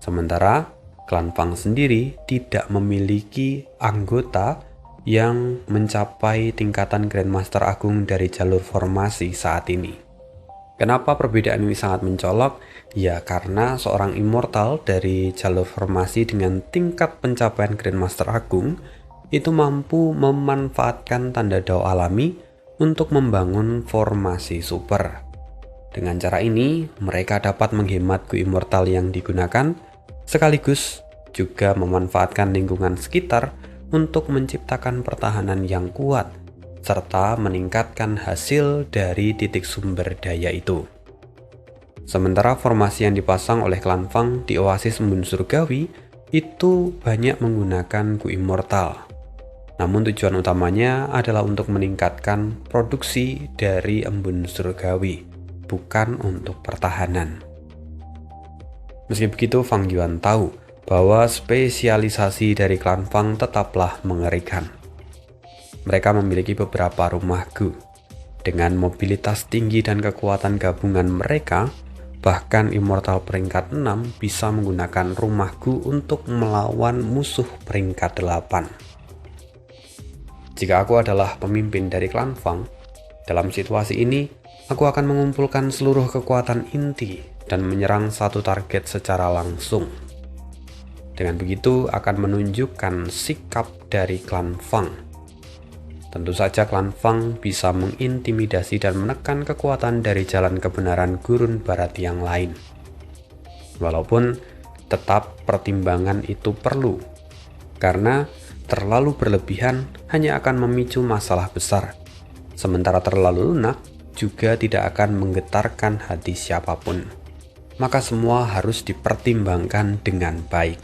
Sementara klan Fang sendiri tidak memiliki anggota yang mencapai tingkatan Grandmaster Agung dari jalur formasi saat ini. Kenapa perbedaan ini sangat mencolok? Ya karena seorang immortal dari jalur formasi dengan tingkat pencapaian Grandmaster Agung itu mampu memanfaatkan tanda dao alami untuk membangun formasi super. Dengan cara ini, mereka dapat menghemat Gu Immortal yang digunakan, sekaligus juga memanfaatkan lingkungan sekitar untuk menciptakan pertahanan yang kuat, serta meningkatkan hasil dari titik sumber daya itu. Sementara formasi yang dipasang oleh klan Fang di oasis Embun Surgawi itu banyak menggunakan Gu Immortal. Namun tujuan utamanya adalah untuk meningkatkan produksi dari Embun Surgawi, bukan untuk pertahanan. Meski begitu, Fang Yuan tahu bahwa spesialisasi dari klan Fang tetaplah mengerikan. Mereka memiliki beberapa rumah Gu. Dengan mobilitas tinggi dan kekuatan gabungan mereka, bahkan Immortal peringkat 6 bisa menggunakan rumah Gu untuk melawan musuh peringkat 8. Jika aku adalah pemimpin dari klan Fang, dalam situasi ini, aku akan mengumpulkan seluruh kekuatan inti dan menyerang satu target secara langsung. Dengan begitu akan menunjukkan sikap dari klan Fang. Tentu saja klan Fang bisa mengintimidasi dan menekan kekuatan dari jalan kebenaran Gurun Barat yang lain. Walaupun tetap pertimbangan itu perlu, karena terlalu berlebihan hanya akan memicu masalah besar, sementara terlalu lunak juga tidak akan menggetarkan hati siapapun. Maka semua harus dipertimbangkan dengan baik.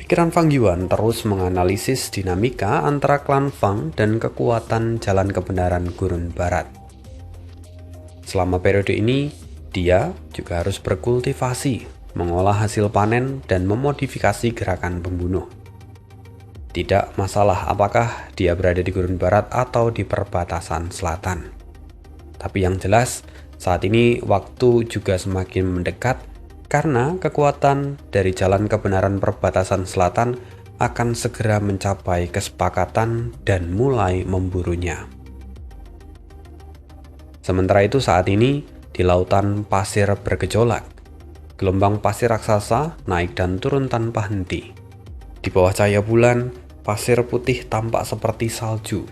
Pikiran Fang Yuan terus menganalisis dinamika antara klan Fang dan kekuatan jalan kebenaran Gurun Barat. Selama periode ini, dia juga harus berkultivasi, mengolah hasil panen, dan memodifikasi gerakan pembunuh. Tidak masalah apakah dia berada di Gurun Barat atau di perbatasan selatan. Tapi yang jelas, saat ini waktu juga semakin mendekat karena kekuatan dari jalan kebenaran perbatasan selatan akan segera mencapai kesepakatan dan mulai memburunya. Sementara itu saat ini, di lautan pasir bergejolak, gelombang pasir raksasa naik dan turun tanpa henti. Di bawah cahaya bulan, pasir putih tampak seperti salju.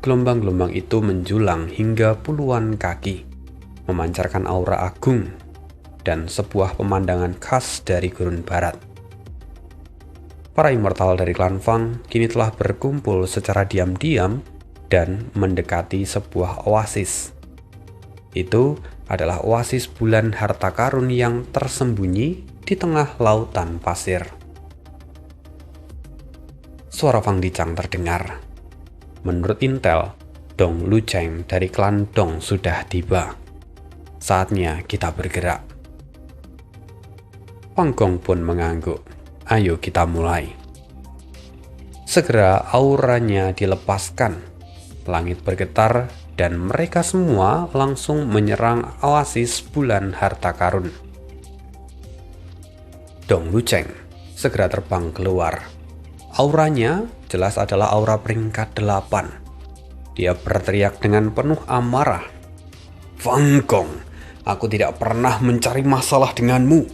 Gelombang-gelombang itu menjulang hingga puluhan kaki, memancarkan aura agung dan sebuah pemandangan khas dari Gurun Barat. Para immortal dari klan Fang kini telah berkumpul secara diam-diam dan mendekati sebuah oasis. Itu adalah oasis bulan harta karun yang tersembunyi di tengah lautan pasir. Suara Fang Dicang terdengar. Menurut intel, Dong Luceng dari klan Dong sudah tiba. Saatnya kita bergerak. Fang Gong pun mengangguk. Ayo kita mulai. Segera auranya dilepaskan. Langit bergetar dan mereka semua langsung menyerang oasis bulan harta karun. Dong Luceng segera terbang keluar. Auranya jelas adalah aura peringkat 8. Dia berteriak dengan penuh amarah. Fang Gong, aku tidak pernah mencari masalah denganmu,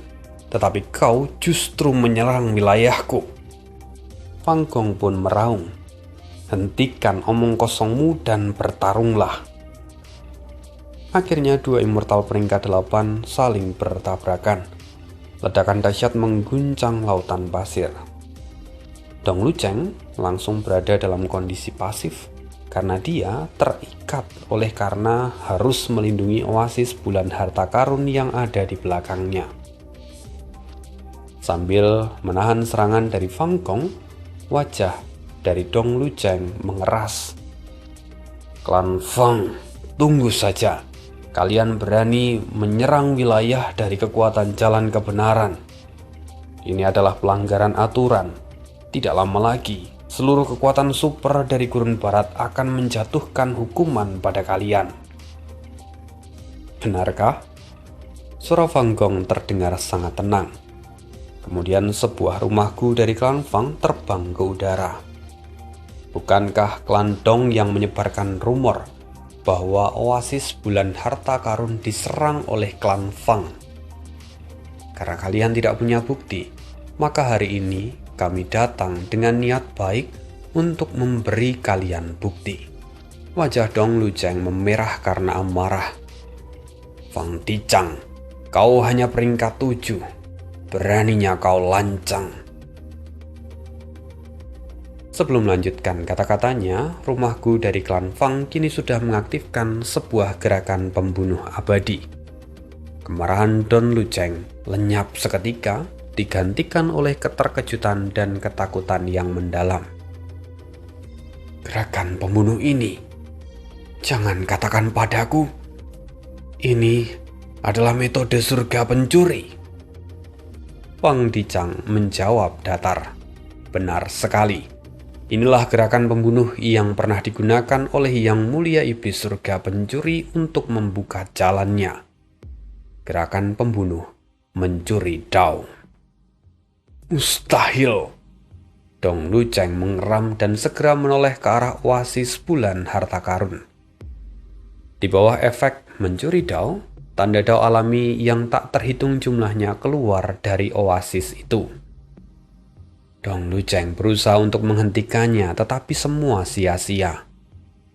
tetapi kau justru menyerang wilayahku. Fang Gong pun meraung. Hentikan omong kosongmu dan bertarunglah. Akhirnya dua immortal peringkat 8 saling bertabrakan. Ledakan dahsyat mengguncang lautan pasir. Dong Luceng langsung berada dalam kondisi pasif karena dia terikat karena harus melindungi oasis bulan harta karun yang ada di belakangnya. Sambil menahan serangan dari Fang Gong, wajah dari Dong Luceng mengeras. Klan Fang, tunggu saja. Kalian berani menyerang wilayah dari kekuatan jalan kebenaran. Ini adalah pelanggaran aturan. Tidak lama lagi, seluruh kekuatan super dari Gurun Barat akan menjatuhkan hukuman pada kalian. Benarkah? Suara Fang Gong terdengar sangat tenang. Kemudian sebuah rumahku dari klan Fang terbang ke udara. Bukankah klan Dong yang menyebarkan rumor bahwa oasis bulan harta karun diserang oleh klan Fang? Karena kalian tidak punya bukti, maka hari ini kami datang dengan niat baik untuk memberi kalian bukti. Wajah Dong Luceng memerah karena amarah. Fang Dicang, kau hanya peringkat 7. Beraninya kau lancang. Sebelum melanjutkan kata-katanya, rumahku dari klan Fang kini sudah mengaktifkan sebuah gerakan pembunuh abadi. Kemarahan Dong Luceng lenyap seketika, digantikan oleh keterkejutan dan ketakutan yang mendalam. Gerakan pembunuh ini, jangan katakan padaku, ini adalah metode surga pencuri. Fang Dicang menjawab datar. Benar sekali. Inilah gerakan pembunuh yang pernah digunakan oleh Yang Mulia Iblis Surga Pencuri untuk membuka jalannya. Gerakan pembunuh mencuri Dao. Mustahil. Dong Luceng mengeram dan segera menoleh ke arah oasis bulan harta karun. Di bawah efek mencuri Dao, tanda Dao alami yang tak terhitung jumlahnya keluar dari oasis itu. Dong Luceng berusaha untuk menghentikannya, tetapi semua sia-sia.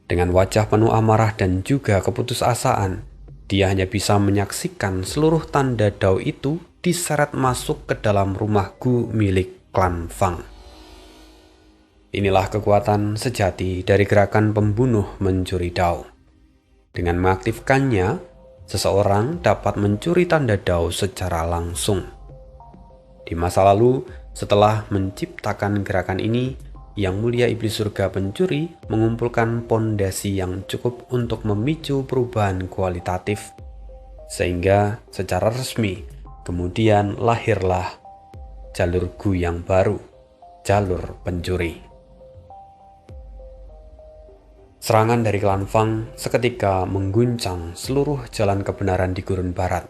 Dengan wajah penuh amarah dan juga keputusasaan, dia hanya bisa menyaksikan seluruh tanda Dao itu diseret masuk ke dalam rumah Gu milik klan Fang. Inilah kekuatan sejati dari gerakan pembunuh mencuri Dao. Dengan mengaktifkannya, seseorang dapat mencuri tanda Dao secara langsung. Di masa lalu, setelah menciptakan gerakan ini, Yang Mulia Iblis Surga Pencuri mengumpulkan pondasi yang cukup untuk memicu perubahan kualitatif, sehingga secara resmi kemudian lahirlah jalur Gu yang baru, jalur pencuri. Serangan dari klan Fang seketika mengguncang seluruh jalan kebenaran di Gurun Barat.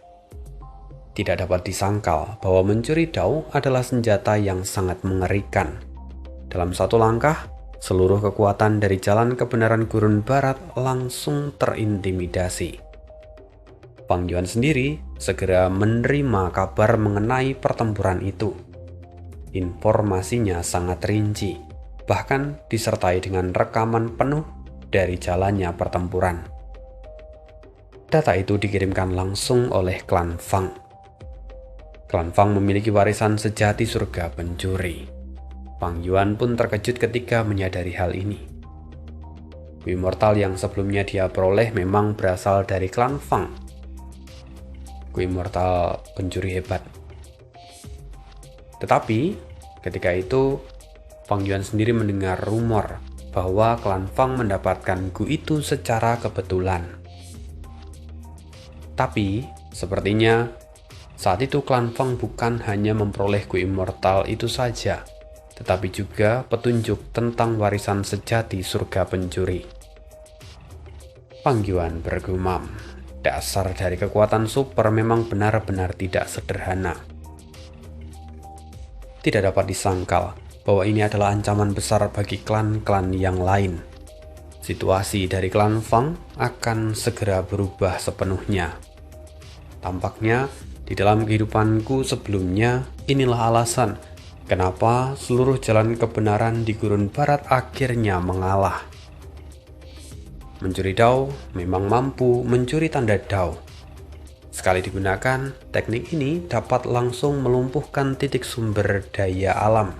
Tidak dapat disangkal bahwa mencuri Dao adalah senjata yang sangat mengerikan. Dalam satu langkah, seluruh kekuatan dari jalan kebenaran Gurun Barat langsung terintimidasi. Fang Yuan sendiri segera menerima kabar mengenai pertempuran itu. Informasinya sangat rinci, bahkan disertai dengan rekaman penuh dari jalannya pertempuran. Data itu dikirimkan langsung oleh klan Fang. Klan Fang memiliki warisan sejati surga pencuri. Fang Yuan pun terkejut ketika menyadari hal ini. Ku Immortal yang sebelumnya dia peroleh memang berasal dari klan Fang. Ku Immortal pencuri hebat. Tetapi ketika itu Fang Yuan sendiri mendengar rumor bahwa klan Fang mendapatkan Gu itu secara kebetulan. Tapi sepertinya saat itu klan Fang bukan hanya memperoleh Gu Immortal itu saja, tetapi juga petunjuk tentang warisan sejati surga pencuri. Fang Yuan bergumam, dasar dari kekuatan super memang benar-benar tidak sederhana. Tidak dapat disangkal bahwa ini adalah ancaman besar bagi klan-klan yang lain. Situasi dari klan Fang akan segera berubah sepenuhnya. Tampaknya di dalam kehidupanku sebelumnya, inilah alasan kenapa seluruh jalan kebenaran di Gurun Barat akhirnya mengalah. Mencuri Dao memang mampu mencuri tanda Dao. Sekali digunakan, teknik ini dapat langsung melumpuhkan titik sumber daya alam.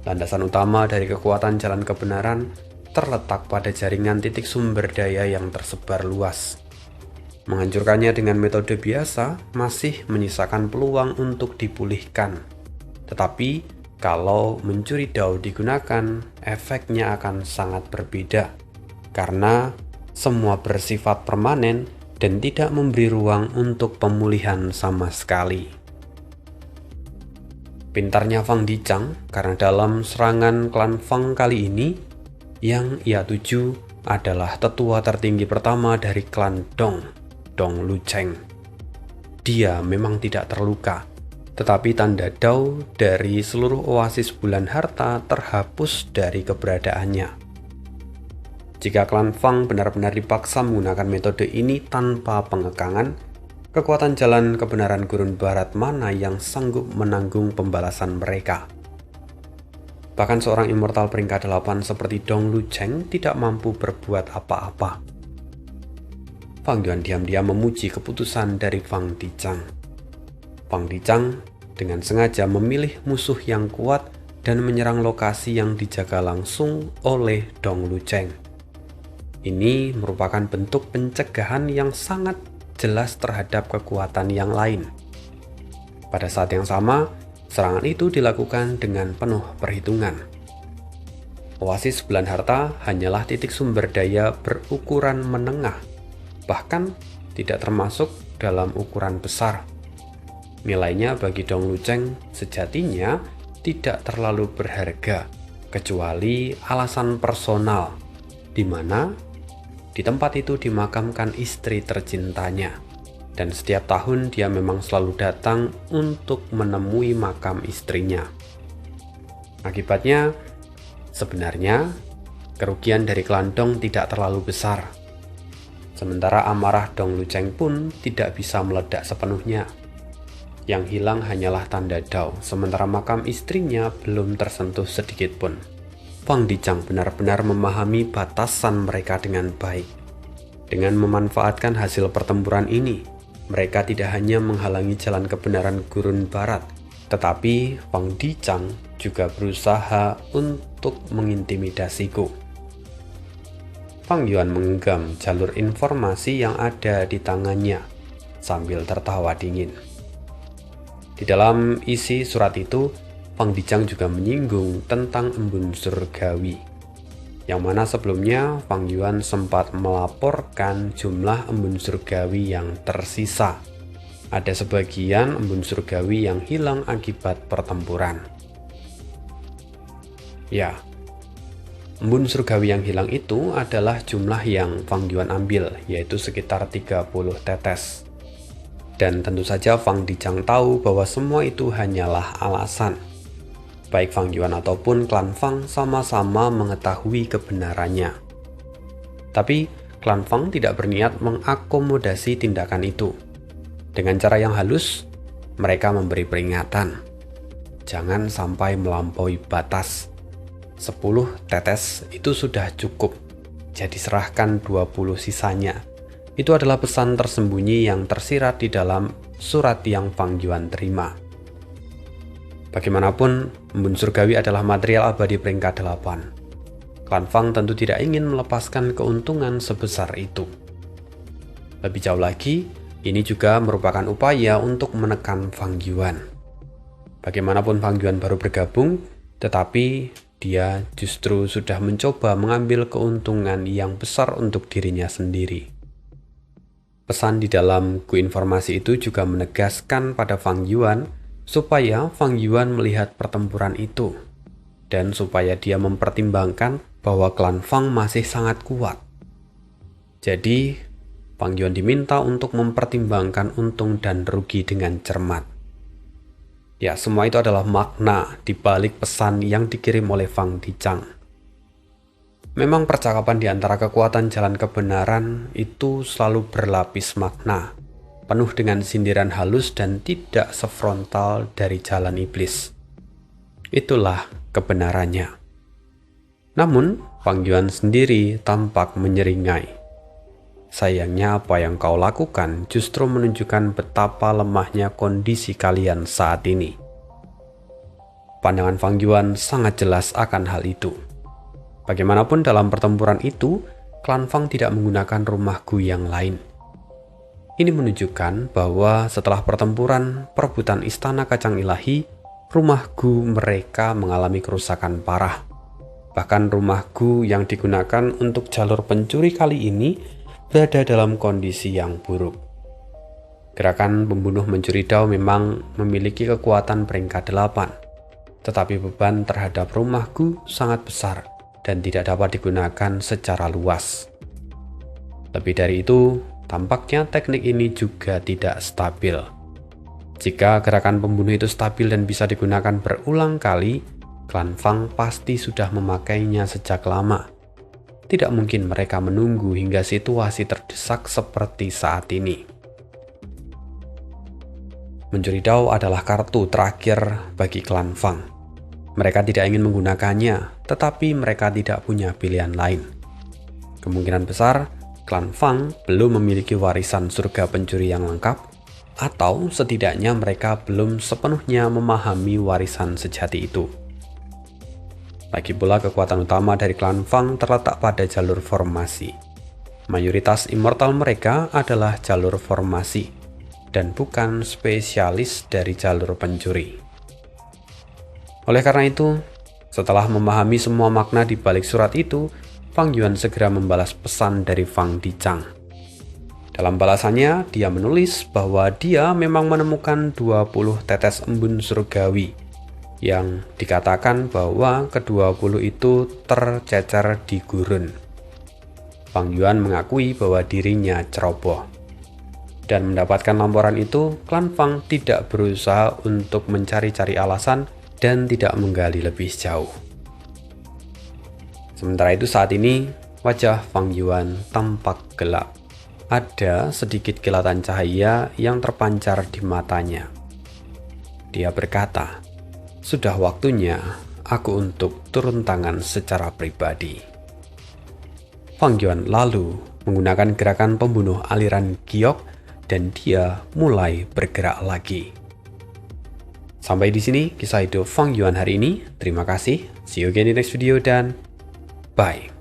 Landasan utama dari kekuatan jalan kebenaran terletak pada jaringan titik sumber daya yang tersebar luas. Menghancurkannya dengan metode biasa masih menyisakan peluang untuk dipulihkan. Tetapi, kalau mencuri Dao digunakan, efeknya akan sangat berbeda. Karena semua bersifat permanen dan tidak memberi ruang untuk pemulihan sama sekali. Pintarnya Fang Dicang karena dalam serangan klan Fang kali ini, yang ia tuju adalah tetua tertinggi pertama dari klan Dong Lucheng. Dia memang tidak terluka, tetapi tanda Dao dari seluruh oasis bulan harta terhapus dari keberadaannya. Jika klan Fang benar-benar dipaksa menggunakan metode ini tanpa pengekangan, kekuatan jalan kebenaran Gurun Barat mana yang sanggup menanggung pembalasan mereka? Bahkan seorang immortal peringkat 8 seperti Dong Lucheng tidak mampu berbuat apa-apa. Fang Yuan diam-diam memuji keputusan dari Fang Dicang. Fang Dicang dengan sengaja memilih musuh yang kuat dan menyerang lokasi yang dijaga langsung oleh Dong Lucheng. Ini merupakan bentuk pencegahan yang sangat jelas terhadap kekuatan yang lain. Pada saat yang sama, serangan itu dilakukan dengan penuh perhitungan. Oasis bulan harta hanyalah titik sumber daya berukuran menengah, bahkan tidak termasuk dalam ukuran besar. Nilainya bagi Dong Lucheng sejatinya tidak terlalu berharga, kecuali alasan personal, di mana di tempat itu dimakamkan istri tercintanya, dan setiap tahun dia memang selalu datang untuk menemui makam istrinya. Akibatnya, sebenarnya kerugian dari klan Dong tidak terlalu besar. Sementara amarah Dong Lucheng pun tidak bisa meledak sepenuhnya. Yang hilang hanyalah tanda Dao, sementara makam istrinya belum tersentuh sedikit pun. Fang Dicang benar-benar memahami batasan mereka dengan baik. Dengan memanfaatkan hasil pertempuran ini, mereka tidak hanya menghalangi jalan kebenaran Gurun Barat, tetapi Fang Dicang juga berusaha untuk mengintimidasiku. Fang Yuan menggenggam jalur informasi yang ada di tangannya sambil tertawa dingin. Di dalam isi surat itu, Fang Dicang juga menyinggung tentang embun surgawi, yang mana sebelumnya Fang Yuan sempat melaporkan jumlah embun surgawi yang tersisa. Ada sebagian embun surgawi yang hilang akibat pertempuran. Ya, embun surgawi yang hilang itu adalah jumlah yang Fang Yuan ambil, yaitu sekitar 30 tetes. Dan tentu saja Fang Dicang tahu bahwa semua itu hanyalah alasan. Baik Fang Yuan ataupun klan Fang sama-sama mengetahui kebenarannya. Tapi klan Fang tidak berniat mengakomodasi tindakan itu. Dengan cara yang halus, mereka memberi peringatan. Jangan sampai melampaui batas. 10 tetes itu sudah cukup. Jadi serahkan 20 sisanya. Itu adalah pesan tersembunyi yang tersirat di dalam surat yang Fang Yuan terima. Bagaimanapun, embun surgawi adalah material abadi peringkat 8. Klan Fang tentu tidak ingin melepaskan keuntungan sebesar itu. Lebih jauh lagi, ini juga merupakan upaya untuk menekan Fang Yuan. Bagaimanapun Fang Yuan baru bergabung, tetapi dia justru sudah mencoba mengambil keuntungan yang besar untuk dirinya sendiri. Pesan di dalam buku informasi itu juga menegaskan pada Fang Yuan supaya Fang Yuan melihat pertempuran itu dan supaya dia mempertimbangkan bahwa klan Fang masih sangat kuat. Jadi, Fang Yuan diminta untuk mempertimbangkan untung dan rugi dengan cermat. Ya, semua itu adalah makna di balik pesan yang dikirim oleh Fang Dichang. Memang percakapan di antara kekuatan jalan kebenaran itu selalu berlapis makna, penuh dengan sindiran halus dan tidak sefrontal dari jalan iblis. Itulah kebenarannya. Namun, Fang Yuan sendiri tampak menyeringai. Sayangnya apa yang kau lakukan justru menunjukkan betapa lemahnya kondisi kalian saat ini. Pandangan Fang Yuan sangat jelas akan hal itu. Bagaimanapun dalam pertempuran itu, klan Fang tidak menggunakan rumah Gu yang lain. Ini menunjukkan bahwa setelah pertempuran perebutan Istana Kacang Ilahi, rumah Gu mereka mengalami kerusakan parah. Bahkan rumah Gu yang digunakan untuk jalur pencuri kali ini berada dalam kondisi yang buruk. Gerakan pembunuh mencuri Dao memang memiliki kekuatan peringkat 8, tetapi beban terhadap rumah Gu sangat besar dan tidak dapat digunakan secara luas. Lebih dari itu, tampaknya teknik ini juga tidak stabil. Jika gerakan pembunuh itu stabil dan bisa digunakan berulang kali, klan Fang pasti sudah memakainya sejak lama. Tidak mungkin mereka menunggu hingga situasi terdesak seperti saat ini. Mencuri Dao adalah kartu terakhir bagi klan Fang. Mereka tidak ingin menggunakannya, tetapi mereka tidak punya pilihan lain. Kemungkinan besar, klan Fang belum memiliki warisan surga pencuri yang lengkap, atau setidaknya mereka belum sepenuhnya memahami warisan sejati itu. Lagi pula kekuatan utama dari klan Fang terletak pada jalur formasi. Mayoritas immortal mereka adalah jalur formasi, dan bukan spesialis dari jalur pencuri. Oleh karena itu, setelah memahami semua makna di balik surat itu, Fang Yuan segera membalas pesan dari Fang Dichang. Dalam balasannya, dia menulis bahwa dia memang menemukan 20 tetes embun surgawi, yang dikatakan bahwa ke-20 itu tercecer di gurun. Fang Yuan mengakui bahwa dirinya ceroboh. Dan mendapatkan laporan itu, klan Fang tidak berusaha untuk mencari-cari alasan dan tidak menggali lebih jauh. Sementara itu saat ini, wajah Fang Yuan tampak gelap. Ada sedikit kilatan cahaya yang terpancar di matanya. Dia berkata, "Sudah waktunya aku untuk turun tangan secara pribadi." Fang Yuan lalu menggunakan gerakan pembunuh aliran giok dan dia mulai bergerak lagi. Sampai di sini kisah hidup Fang Yuan hari ini. Terima kasih. See you again in the next video dan bye.